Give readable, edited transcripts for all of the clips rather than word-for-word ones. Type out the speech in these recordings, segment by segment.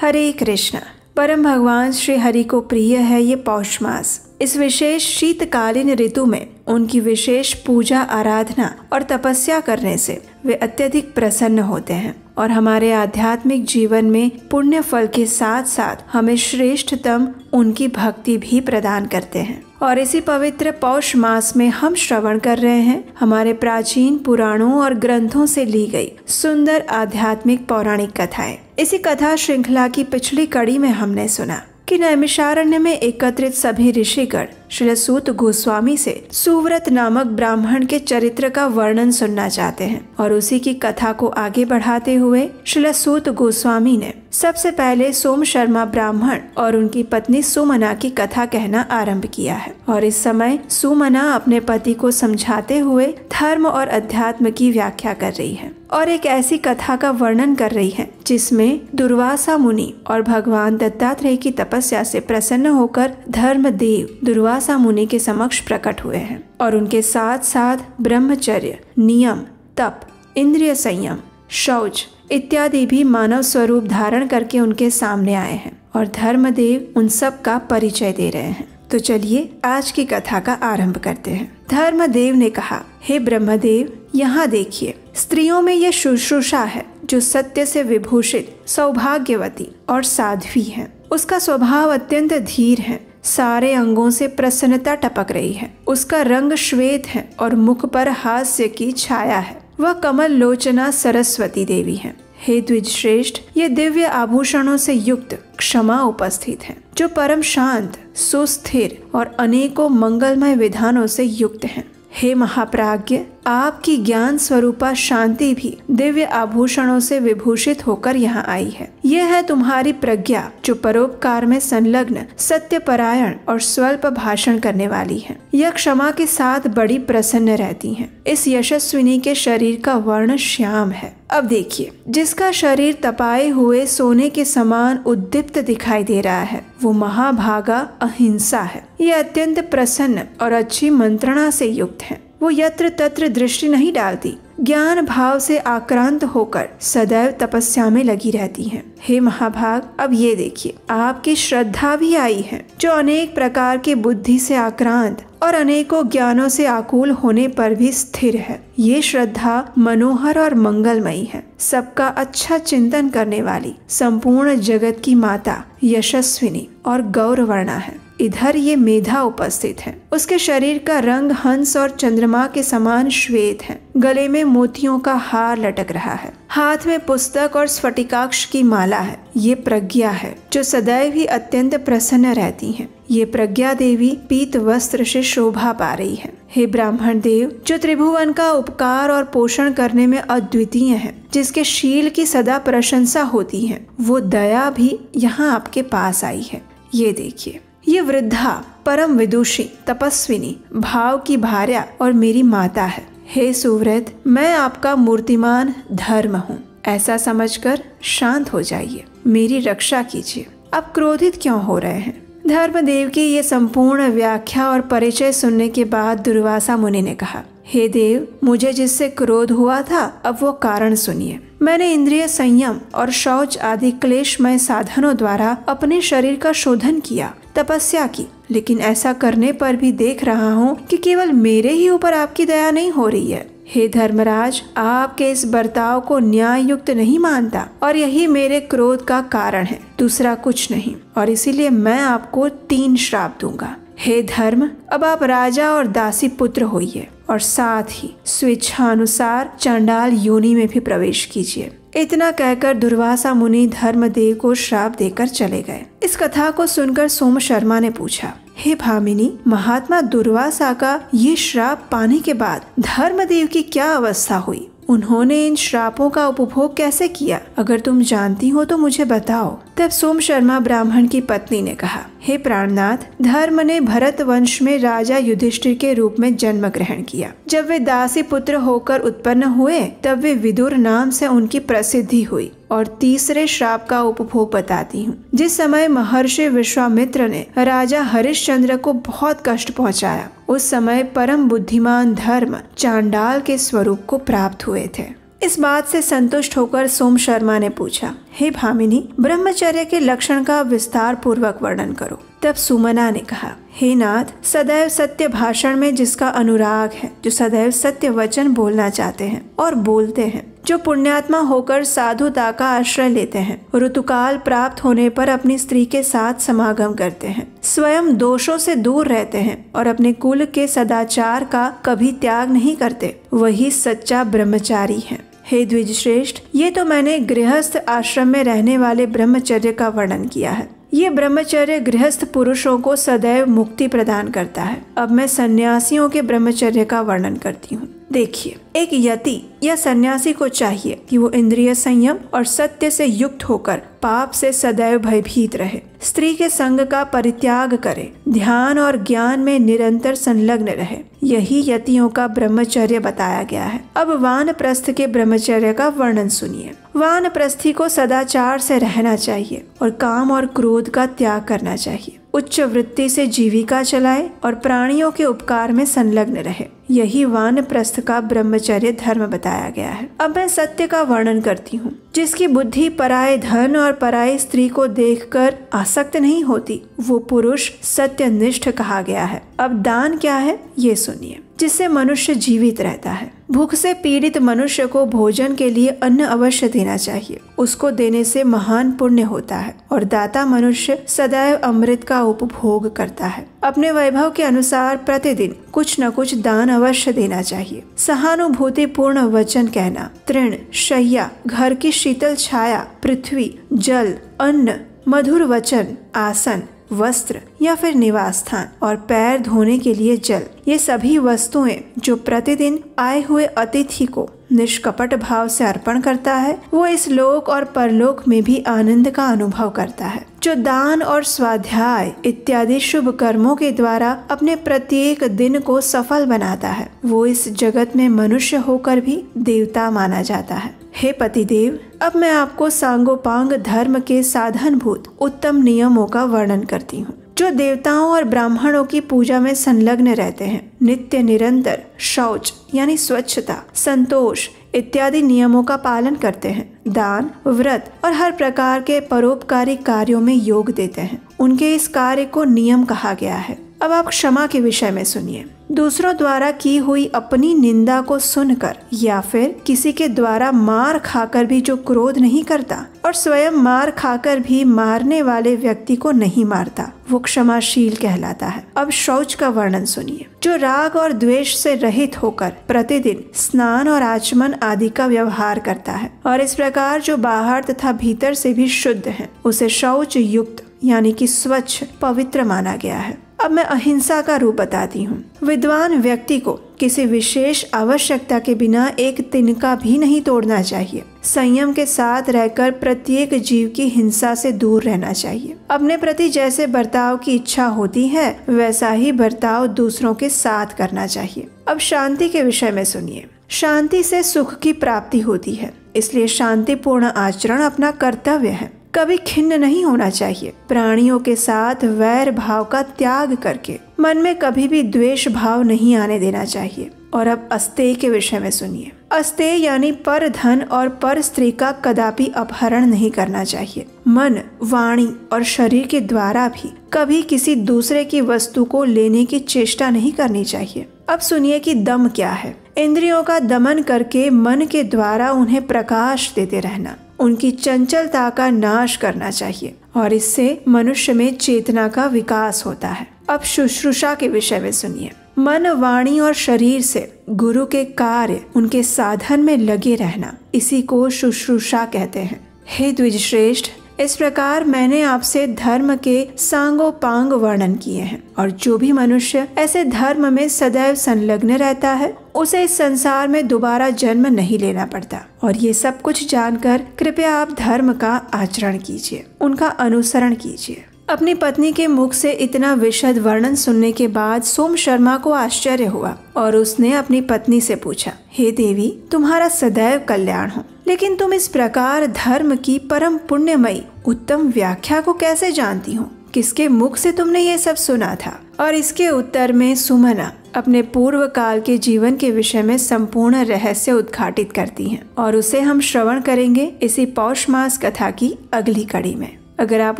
हरे कृष्ण। परम भगवान श्री हरि को प्रिय है ये पौष मास। इस विशेष शीतकालीन ऋतु में उनकी विशेष पूजा आराधना और तपस्या करने से वे अत्यधिक प्रसन्न होते हैं और हमारे आध्यात्मिक जीवन में पुण्य फल के साथ साथ हमें श्रेष्ठतम उनकी भक्ति भी प्रदान करते हैं। और इसी पवित्र पौष मास में हम श्रवण कर रहे हैं हमारे प्राचीन पुराणों और ग्रंथों से ली गई सुंदर आध्यात्मिक पौराणिक कथाएं। इसी कथा श्रृंखला की पिछली कड़ी में हमने सुना कि नैमिषारण्य में एकत्रित सभी ऋषिगण श्री सूत गोस्वामी से सुव्रत नामक ब्राह्मण के चरित्र का वर्णन सुनना चाहते हैं और उसी की कथा को आगे बढ़ाते हुए श्री सूत गोस्वामी ने सबसे पहले सोम शर्मा ब्राह्मण और उनकी पत्नी सुमना की कथा कहना आरंभ किया है। और इस समय सुमना अपने पति को समझाते हुए धर्म और अध्यात्म की व्याख्या कर रही है और एक ऐसी कथा का वर्णन कर रही है जिसमें दुर्वासा मुनि और भगवान दत्तात्रेय की तपस्या से प्रसन्न होकर धर्मदेव दुर्वासा मुनि के समक्ष प्रकट हुए हैं और उनके साथ साथ ब्रह्मचर्य, नियम, तप, इंद्रिय संयम, शौच इत्यादि भी मानव स्वरूप धारण करके उनके सामने आए हैं और धर्मदेव उन सब का परिचय दे रहे हैं। तो चलिए आज की कथा का आरंभ करते हैं। धर्मदेव ने कहा, हे ब्रह्मदेव, यहाँ देखिए, स्त्रियों में यह शुश्रूषा है जो सत्य से विभूषित, सौभाग्यवती और साध्वी है। उसका स्वभाव अत्यंत धीर है, सारे अंगों से प्रसन्नता टपक रही है। उसका रंग श्वेत है और मुख पर हास्य की छाया है। वह कमल लोचना सरस्वती देवी है। हे द्विज श्रेष्ठ, ये दिव्य आभूषणों से युक्त क्षमा उपस्थित है जो परम शांत, सुस्थिर और अनेकों मंगलमय विधानों से युक्त है। हे महाप्राज्ञ, आपकी ज्ञान स्वरूपा शांति भी दिव्य आभूषणों से विभूषित होकर यहाँ आई है। यह है तुम्हारी प्रज्ञा जो परोपकार में संलग्न, सत्यपरायण और स्वल्प भाषण करने वाली है। यह क्षमा के साथ बड़ी प्रसन्न रहती है। इस यशस्विनी के शरीर का वर्ण श्याम है। अब देखिए, जिसका शरीर तपाए हुए सोने के समान उद्दीप्त दिखाई दे रहा है वो महाभागा अहिंसा है। यह अत्यंत प्रसन्न और अच्छी मंत्रणा से युक्त है। वो यत्र तत्र दृष्टि नहीं डालती, ज्ञान भाव से आक्रांत होकर सदैव तपस्या में लगी रहती है। हे महाभाग, अब ये देखिए, आपकी श्रद्धा भी आई है जो अनेक प्रकार की बुद्धि से आक्रांत और अनेकों ज्ञानों से आकुल होने पर भी स्थिर है। ये श्रद्धा मनोहर और मंगलमयी है। सबका अच्छा चिंतन करने वाली, संपूर्ण जगत की माता, यशस्विनी और गौरवर्णा है। इधर ये मेधा उपस्थित है। उसके शरीर का रंग हंस और चंद्रमा के समान श्वेत है। गले में मोतियों का हार लटक रहा है। हाथ में पुस्तक और स्फटिकाक्ष की माला है। ये प्रज्ञा है जो सदैव ही अत्यंत प्रसन्न रहती है। ये प्रज्ञा देवी पीत वस्त्र से शोभा पा रही है। हे ब्राह्मण देव, जो त्रिभुवन का उपकार और पोषण करने में अद्वितीय है, जिसके शील की सदा प्रशंसा होती है, वो दया भी यहाँ आपके पास आई है। ये देखिए, ये वृद्धा, परम विदुषी, तपस्विनी, भाव की भार्या और मेरी माता है। हे सुव्रत, मैं आपका मूर्तिमान धर्म हूँ। ऐसा समझकर शांत हो जाइए, मेरी रक्षा कीजिए। आप क्रोधित क्यों हो रहे हैं? धर्मदेव की ये संपूर्ण व्याख्या और परिचय सुनने के बाद दुर्वासा मुनि ने कहा, हे देव, मुझे जिससे क्रोध हुआ था अब वो कारण सुनिए। मैंने इंद्रिय संयम और शौच आदि क्लेशमय साधनों द्वारा अपने शरीर का शोधन किया, तपस्या की, लेकिन ऐसा करने पर भी देख रहा हूँ कि केवल मेरे ही ऊपर आपकी दया नहीं हो रही है। हे धर्मराज, आपके इस बर्ताव को न्याय युक्त नहीं मानता और यही मेरे क्रोध का कारण है, दूसरा कुछ नहीं। और इसीलिए मैं आपको 3 श्राप दूंगा। हे धर्म, अब आप राजा और दासी पुत्र होइए और साथ ही स्वेच्छानुसार चांडाल योनि में भी प्रवेश कीजिए। इतना कहकर दुर्वासा मुनि धर्मदेव को श्राप देकर चले गए। इस कथा को सुनकर सोम शर्मा ने पूछा, हे भामिनी, महात्मा दुर्वासा का ये श्राप पाने के बाद धर्मदेव की क्या अवस्था हुई? उन्होंने इन श्रापों का उपभोग कैसे किया? अगर तुम जानती हो तो मुझे बताओ। तब सोम शर्मा ब्राह्मण की पत्नी ने कहा, हे प्राणनाथ, धर्म ने भरत वंश में राजा युधिष्ठिर के रूप में जन्म ग्रहण किया। जब वे दासी पुत्र होकर उत्पन्न हुए तब वे विदुर नाम से उनकी प्रसिद्धि हुई। और तीसरे श्राप का उपभोग बताती हूँ। जिस समय महर्षि विश्वामित्र ने राजा हरिश्चंद्र को बहुत कष्ट पहुँचाया, उस समय परम बुद्धिमान धर्म चांडाल के स्वरूप को प्राप्त हुए थे। इस बात से संतुष्ट होकर सोम शर्मा ने पूछा, हे भामिनी, ब्रह्मचर्य के लक्षण का विस्तार पूर्वक वर्णन करो। तब सुमना ने कहा, हे नाथ, सदैव सत्य भाषण में जिसका अनुराग है, जो सदैव सत्य वचन बोलना चाहते हैं और बोलते हैं, जो पुण्यात्मा होकर साधुता का आश्रय लेते हैं, ऋतुकाल प्राप्त होने पर अपनी स्त्री के साथ समागम करते हैं, स्वयं दोषों से दूर रहते हैं और अपने कुल के सदाचार का कभी त्याग नहीं करते, वही सच्चा ब्रह्मचारी है। हे द्विज श्रेष्ठ, ये तो मैंने गृहस्थ आश्रम में रहने वाले ब्रह्मचर्य का वर्णन किया है। ये ब्रह्मचर्य गृहस्थ पुरुषों को सदैव मुक्ति प्रदान करता है। अब मैं सन्यासियों के ब्रह्मचर्य का वर्णन करती हूँ। देखिए, एक यति या सन्यासी को चाहिए कि वो इंद्रिय संयम और सत्य से युक्त होकर पाप से सदैव भयभीत रहे, स्त्री के संग का परित्याग करे, ध्यान और ज्ञान में निरंतर संलग्न रहे। यही यतियों का ब्रह्मचर्य बताया गया है। अब वानप्रस्थ के ब्रह्मचर्य का वर्णन सुनिए। वानप्रस्थी को सदाचार से रहना चाहिए और काम और क्रोध का त्याग करना चाहिए। उच्च वृत्ति से जीविका चलाए और प्राणियों के उपकार में संलग्न रहे। यही वानप्रस्थ का ब्रह्मचर्य धर्म बताया गया है। अब मैं सत्य का वर्णन करती हूँ। जिसकी बुद्धि पराये धन और पराई स्त्री को देखकर आसक्त नहीं होती, वो पुरुष सत्यनिष्ठ कहा गया है। अब दान क्या है, ये सुनिए। जिससे मनुष्य जीवित रहता है। भूख से पीड़ित मनुष्य को भोजन के लिए अन्न अवश्य देना चाहिए। उसको देने से महान पुण्य होता है और दाता मनुष्य सदैव अमृत का उपभोग करता है। अपने वैभव के अनुसार प्रतिदिन कुछ न कुछ दान अवश्य देना चाहिए। सहानुभूति पूर्ण वचन कहना, तृण, शय्या, घर की शीतल छाया, पृथ्वी, जल, अन्न, मधुर वचन, आसन, वस्त्र या फिर निवास स्थान और पैर धोने के लिए जल, ये सभी वस्तुएं जो प्रतिदिन आए हुए अतिथि को निष्कपट भाव से अर्पण करता है, वो इस लोक और परलोक में भी आनंद का अनुभव करता है। जो दान और स्वाध्याय इत्यादि शुभ कर्मों के द्वारा अपने प्रत्येक दिन को सफल बनाता है, वो इस जगत में मनुष्य होकर भी देवता माना जाता है। हे पतिदेव, अब मैं आपको सांगोपांग धर्म के साधनभूत उत्तम नियमों का वर्णन करती हूँ, जो देवताओं और ब्राह्मणों की पूजा में संलग्न रहते हैं। नित्य निरंतर शौच यानी स्वच्छता, संतोष इत्यादि नियमों का पालन करते हैं। दान, व्रत और हर प्रकार के परोपकारी कार्यों में योग देते हैं। उनके इस कार्य को नियम कहा गया है। अब आप क्षमा के विषय में सुनिए। दूसरों द्वारा की हुई अपनी निंदा को सुनकर या फिर किसी के द्वारा मार खाकर भी जो क्रोध नहीं करता और स्वयं मार खाकर भी मारने वाले व्यक्ति को नहीं मारता, वो क्षमाशील कहलाता है। अब शौच का वर्णन सुनिए। जो राग और द्वेष से रहित होकर प्रतिदिन स्नान और आचमन आदि का व्यवहार करता है और इस प्रकार जो बाहर तथा भीतर से भी शुद्ध है, उसे शौच युक्त यानी कि स्वच्छ पवित्र माना गया है। अब मैं अहिंसा का रूप बताती हूँ। विद्वान व्यक्ति को किसी विशेष आवश्यकता के बिना एक तिनका भी नहीं तोड़ना चाहिए। संयम के साथ रहकर प्रत्येक जीव की हिंसा से दूर रहना चाहिए। अपने प्रति जैसे बर्ताव की इच्छा होती है, वैसा ही बर्ताव दूसरों के साथ करना चाहिए। अब शांति के विषय में सुनिए। शांति से सुख की प्राप्ति होती है, इसलिए शांतिपूर्ण आचरण अपना कर्तव्य है। कभी खिन्न नहीं होना चाहिए। प्राणियों के साथ वैर भाव का त्याग करके मन में कभी भी द्वेष भाव नहीं आने देना चाहिए। और अब अस्तेय के विषय में सुनिए। अस्तेय यानी पर धन और पर स्त्री का कदापि अपहरण नहीं करना चाहिए। मन, वाणी और शरीर के द्वारा भी कभी किसी दूसरे की वस्तु को लेने की चेष्टा नहीं करनी चाहिए। अब सुनिए कि दम क्या है। इंद्रियों का दमन करके मन के द्वारा उन्हें प्रकाश देते रहना, उनकी चंचलता का नाश करना चाहिए और इससे मनुष्य में चेतना का विकास होता है। अब शुश्रूषा के विषय में सुनिए। मन, वाणी और शरीर से गुरु के कार्य, उनके साधन में लगे रहना, इसी को शुश्रूषा कहते हैं। हे द्विजश्रेष्ठ, इस प्रकार मैंने आपसे धर्म के सांगोपांग वर्णन किए हैं और जो भी मनुष्य ऐसे धर्म में सदैव संलग्न रहता है, उसे इस संसार में दोबारा जन्म नहीं लेना पड़ता। और ये सब कुछ जानकर कृपया आप धर्म का आचरण कीजिए, उनका अनुसरण कीजिए। अपनी पत्नी के मुख से इतना विशद वर्णन सुनने के बाद सोम शर्मा को आश्चर्य हुआ और उसने अपनी पत्नी से पूछा, हे देवी, तुम्हारा सदैव कल्याण हो, लेकिन तुम इस प्रकार धर्म की परम पुण्यमयी उत्तम व्याख्या को कैसे जानती हो? किसके मुख से तुमने ये सब सुना था? और इसके उत्तर में सुमना अपने पूर्व काल के जीवन के विषय में संपूर्ण रहस्य उद्घाटित करती हैं और उसे हम श्रवण करेंगे इसी पौष मास कथा की अगली कड़ी में। अगर आप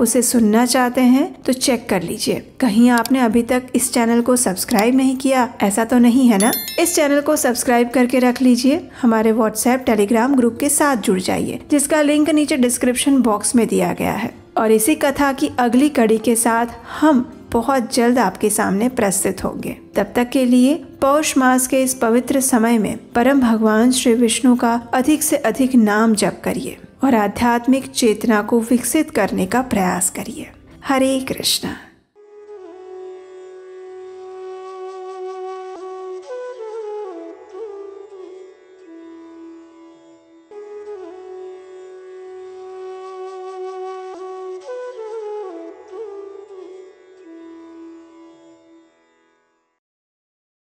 उसे सुनना चाहते हैं तो चेक कर लीजिए, कहीं आपने अभी तक इस चैनल को सब्सक्राइब नहीं किया, ऐसा तो नहीं है ना? इस चैनल को सब्सक्राइब करके रख लीजिए, हमारे व्हाट्सएप टेलीग्राम ग्रुप के साथ जुड़ जाइए, जिसका लिंक नीचे डिस्क्रिप्शन बॉक्स में दिया गया है। और इसी कथा की अगली कड़ी के साथ हम बहुत जल्द आपके सामने प्रस्तुत होंगे। तब तक के लिए पौष मास के इस पवित्र समय में परम भगवान श्री विष्णु का अधिक से अधिक नाम जप करिए और आध्यात्मिक चेतना को विकसित करने का प्रयास करिए। हरे कृष्णा।